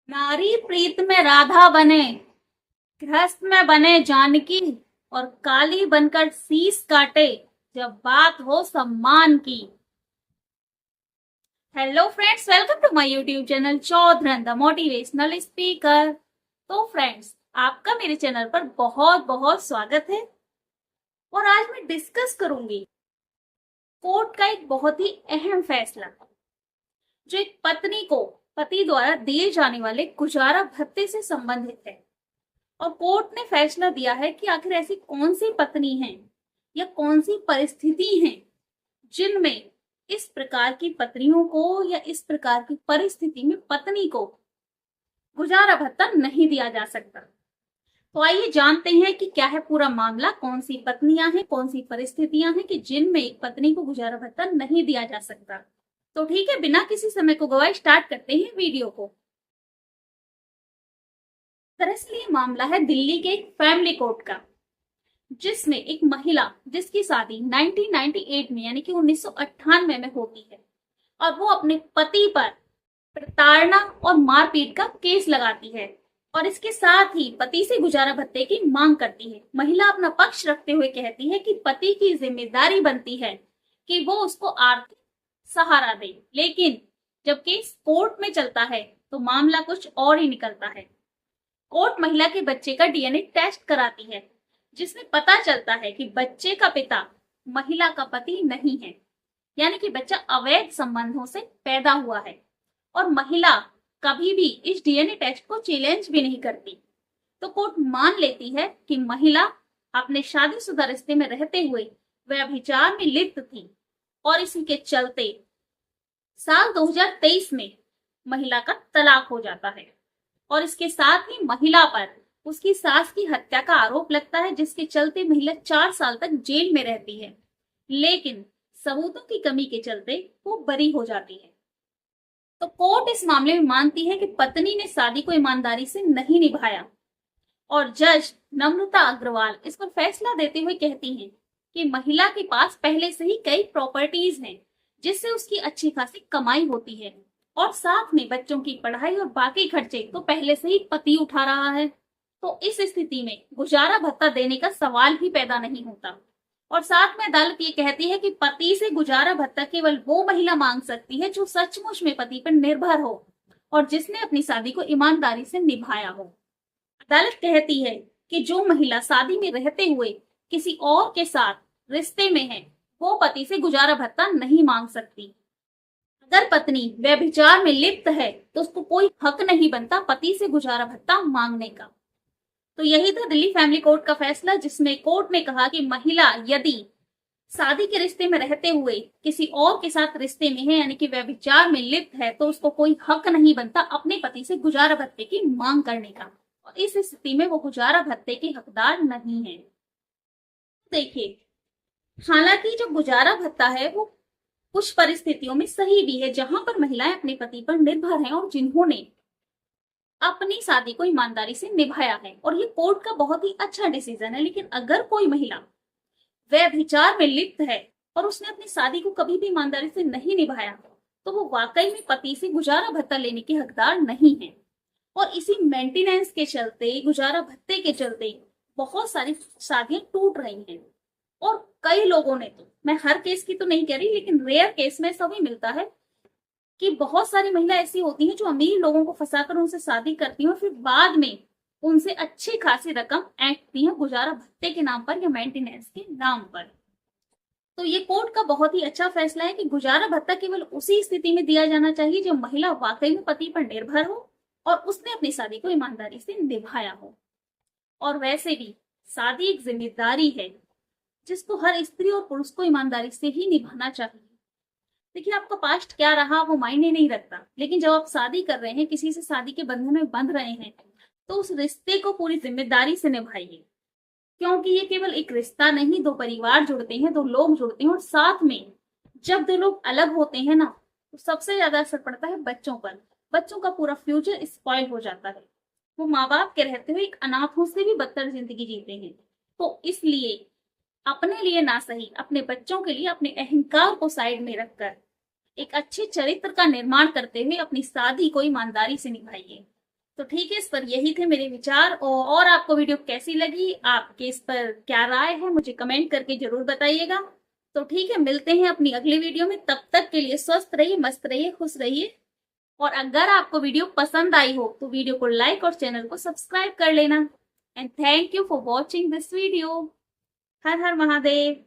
नारी प्रीत में राधा बने, गृहस्थ में बने जानकी, और काली बनकर शीस काटे जब बात हो सम्मान की। Hello friends, welcome to my YouTube channel Chaudharan the motivational speaker. तो फ्रेंड्स, आपका मेरे चैनल पर बहुत बहुत स्वागत है। और आज मैं डिस्कस करूंगी कोर्ट का एक बहुत ही अहम फैसला, जो एक पत्नी को पति द्वारा दिए जाने वाले गुजारा भत्ते से संबंधित है। और कोर्ट ने फैसला दिया है कि आखिर ऐसी कौन सी पत्नी है या कौन सी परिस्थिति है जिनमें इस प्रकार की पत्नियों को या इस प्रकार की परिस्थिति में पत्नी को गुजारा भत्ता नहीं दिया जा सकता। तो आइए जानते हैं कि क्या है पूरा मामला, कौन सी पत्नियां हैं, कौन सी परिस्थितियां हैं कि जिनमें एक पत्नी को गुजारा भत्ता नहीं दिया जा सकता। तो ठीक है, बिना किसी समय को गवाए स्टार्ट करते हैं वीडियो को। दरअसल ये मामला है दिल्ली के एक फैमिली कोर्ट का, जिसमें एक महिला जिसकी शादी 1998 में यानी कि 1998 में होती है, और वो अपने पति पर प्रताड़ना और मारपीट का केस लगाती है और इसके साथ ही पति से गुजारा भत्ते की मांग करती है। महिला अपना पक्ष रखते हुए कहती है कि पति की जिम्मेदारी बनती है कि वो उसको आर्थिक सहारा दे, लेकिन जब केस कोर्ट में चलता है तो मामला कुछ और ही निकलता है। कोर्ट महिला के बच्चे का डीएनए टेस्ट कराती है, जिसमें पता चलता है कि बच्चे का पिता महिला का पति नहीं है, यानी कि बच्चा अवैध संबंधों से पैदा हुआ है। और महिला कभी भी इस डीएनए टेस्ट को चैलेंज भी नहीं करती। तो कोर्ट मान लेती है कि महिला अपने शादीशुदा रिश्ते में रहते हुए व्यभिचार में लिप्त थी, और इसी के चलते साल 2023 में महिला का तलाक हो जाता है। और इसके साथ ही महिला पर उसकी सास की हत्या का आरोप लगता है, जिसके चलते महिला 4 साल तक जेल में रहती है, लेकिन सबूतों की कमी के चलते वो बरी हो जाती है। तो कोर्ट इस मामले में मानती है कि पत्नी ने शादी को ईमानदारी से नहीं निभाया, और जज नम्रता अग्रवाल इस पर फैसला देते हुए कहती हैं कि महिला के पास पहले से ही कई प्रॉपर्टीज हैं, जिससे उसकी अच्छी खासी कमाई होती है, और साथ में बच्चों की पढ़ाई और बाकी खर्चे तो पहले से ही पति उठा रहा है। तो इस स्थिति में गुजारा भत्ता देने का सवाल ही पैदा नहीं होता। और साथ में अदालत ये कहती है कि पति से गुजारा भत्ता केवल वो महिला मांग सकती है जो सचमुच में पति पर निर्भर हो और जिसने अपनी शादी को ईमानदारी से निभाया हो। अदालत कहती है कि जो महिला शादी में रहते हुए किसी और के साथ रिश्ते में है, वो पति से गुजारा भत्ता नहीं मांग सकती। अगर पत्नी व्यभिचार में लिप्त है तो उसको कोई हक नहीं बनता पति से गुजारा भत्ता मांगने का। तो यही था दिल्ली फैमिली कोर्ट का फैसला, जिसमें कोर्ट ने कहा कि महिला यदि शादी के रिश्ते में रहते हुए किसी और के साथ रिश्ते में है, यानी कि व्यभिचार में लिप्त है, तो उसको कोई हक नहीं बनता अपने पति से गुजारा भत्ते की मांग करने का, और इस स्थिति में वो गुजारा भत्ते के हकदार नहीं है। देखिए, हालांकि जो गुजारा भत्ता है वो कुछ परिस्थितियों में सही भी है, जहां पर महिलाएं अपने पति पर निर्भर हैं और जिन्होंने अपनी शादी को ईमानदारी से निभाया है, और ये कोर्ट का बहुत ही अच्छा डिसीजन है। लेकिन अगर कोई महिला व्यभिचार में लिप्त है और उसने अपनी शादी को कभी भी ईमानदारी से नहीं निभाया, तो वो वाकई में पति से गुजारा भत्ता लेने के हकदार नहीं है। और इसी मेंटेनेंस के चलते, गुजारा भत्ते के चलते बहुत सारी शादियां टूट रही हैं। और कई लोगों ने, तो मैं हर केस की तो नहीं कह रही, लेकिन रेयर केस में ऐसा भी मिलता है कि बहुत सारी महिला ऐसी होती हैं जो अमीर लोगों को फंसाकर उनसे शादी करती हैं और फिर बाद में उनसे अच्छी खासी रकम ऐंठती हैं गुजारा भत्ते के नाम पर या मेंटेनेंस के नाम पर। तो ये कोर्ट का बहुत ही अच्छा फैसला है कि गुजारा भत्ता केवल उसी स्थिति में दिया जाना चाहिए जब महिला वाकई में पति पर निर्भर हो और उसने अपनी शादी को ईमानदारी से निभाया हो। और वैसे भी शादी एक जिम्मेदारी है जिसको हर स्त्री और पुरुष को ईमानदारी से ही निभाना चाहिए। देखिए, आपका पास्ट क्या रहा वो मायने नहीं रखता, लेकिन जब आप शादी कर रहे हैं, किसी से शादी के बंधन में बंध रहे हैं, तो उस रिश्ते को पूरी जिम्मेदारी से निभाइए, क्योंकि ये केवल एक रिश्ता नहीं, दो परिवार जुड़ते हैं, दो लोग जुड़ते हैं। और साथ में जब दो लोग अलग होते हैं ना, तो सबसे ज्यादा असर पड़ता है बच्चों पर। बच्चों का पूरा फ्यूचर स्पॉइल हो जाता है। वो माँ बाप के रहते हुए एक अनाथों से भी बदतर जिंदगी जीते हैं। तो इसलिए अपने लिए ना सही, अपने बच्चों के लिए अपने अहंकार को साइड में रखकर एक अच्छे चरित्र का निर्माण करते हुए अपनी शादी को ईमानदारी से निभाइए। तो ठीक है, इस पर यही थे मेरे विचार। और आपको वीडियो कैसी लगी, आपके इस पर क्या राय है, मुझे कमेंट करके जरूर बताइएगा। तो ठीक है, मिलते हैं अपनी अगली वीडियो में। तब तक के लिए स्वस्थ रहिए, मस्त रहिए, खुश रहिए। और अगर आपको वीडियो पसंद आई हो तो वीडियो को लाइक और चैनल को सब्सक्राइब कर लेना। And thank you for watching this video. Her her Mahadev.